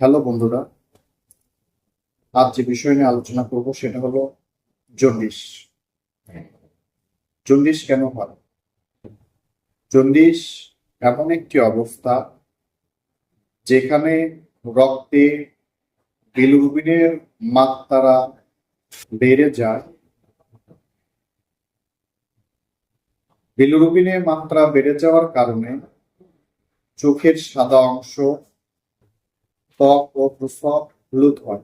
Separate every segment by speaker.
Speaker 1: Hello বন্ধুরা, আজ যে বিষয় নিয়ে আলোচনা করব সেটা হলো জন্ডিস। জন্ডিস কেন হয়? জন্ডিস এমন একটি অবস্থা যেখানে রক্তে বিলিরুবিনের মাত্রা বেড়ে যায়। বিলিরুবিনের মাত্রা বেড়ে যাওয়ার কারণে চোখের সাদা অংশ, ত্বক ও প্রস্রাব হলুদ হয়।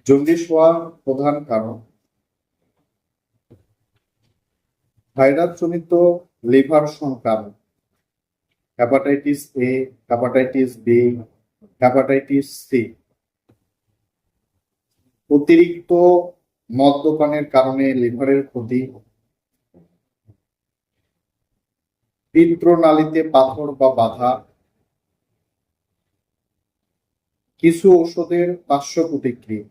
Speaker 1: জন্ডিস হওয়ার প্রধান কারণ ভাইরাস জনিত লিভার সংক্রমণ, hepatitis A, hepatitis B, hepatitis C. অতিরিক্ত মদ্যপানের কারণে লিভারের ক্ষতি, পিত্তনালীতে পাথর বা বাধা, কিছু ওষুধের পার্শ্ব প্রতিক্রিয়া,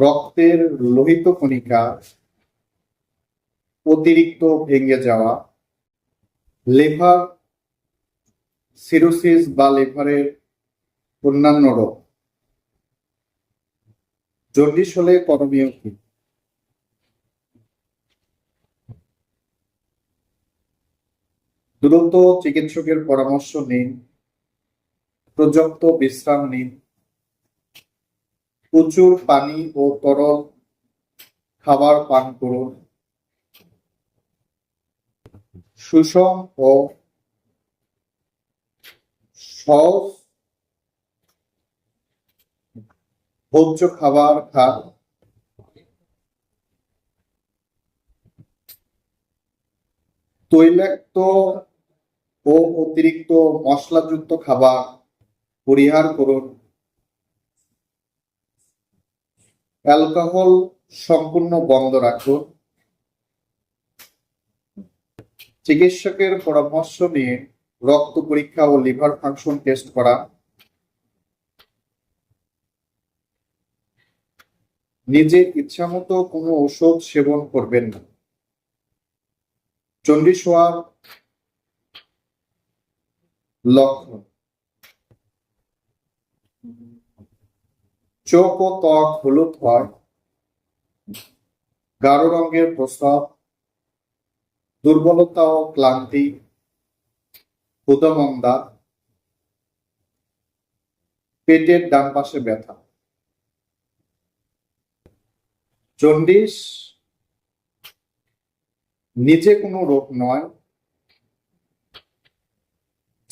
Speaker 1: রক্তের লোহিত কণিকা অতিরিক্ত ভেঙে যাওয়া, লিভার সিরোসিস বা লিভারের অন্যান্য রোগ। জন্ডিস হলে করণীয় কি? দ্রুত চিকিৎসকের পরামর্শ নিন, পর্যাপ্ত বিশ্রাম নিন, প্রচুর পানি ও তরল খাবার পান করুন, সুষম ও সহজ ভোজ্য খাবার খান, তৈলাক্ত ও অতিরিক্ত মশলাযুক্ত খাবার পরিহার করুন, অ্যালকোহল সম্পূর্ণ বন্ধ রাখুন, চিকিৎসকের পরামর্শ নিয়ে রক্ত পরীক্ষা ও লিভার ফাংশন টেস্ট করা, নিজের ইচ্ছামতো কোনো ওষুধ সেবন করবেন না। জন্ডিস হওয়ার লক্ষণ: চোখ ও ত্বক হলুদ হয়, গাঢ় রঙের প্রস্রাব, দুর্বলতা ও ক্লান্তি, ক্ষুধামন্দা, পেটের ডান পাশে ব্যথা। জন্ডিস নিজে কোনো রোগ নয়,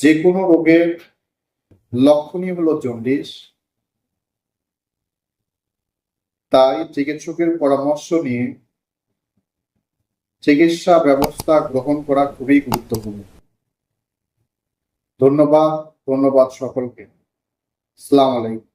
Speaker 1: যে কোনো রোগের লক্ষণই হলো জন্ডিস। তাই চিকিৎসকের পরামর্শ নিয়ে চিকিৎসা ব্যবস্থা গ্রহণ করা খুবই গুরুত্বপূর্ণ। ধন্যবাদ সকলকে। আসসালামু আলাইকুম।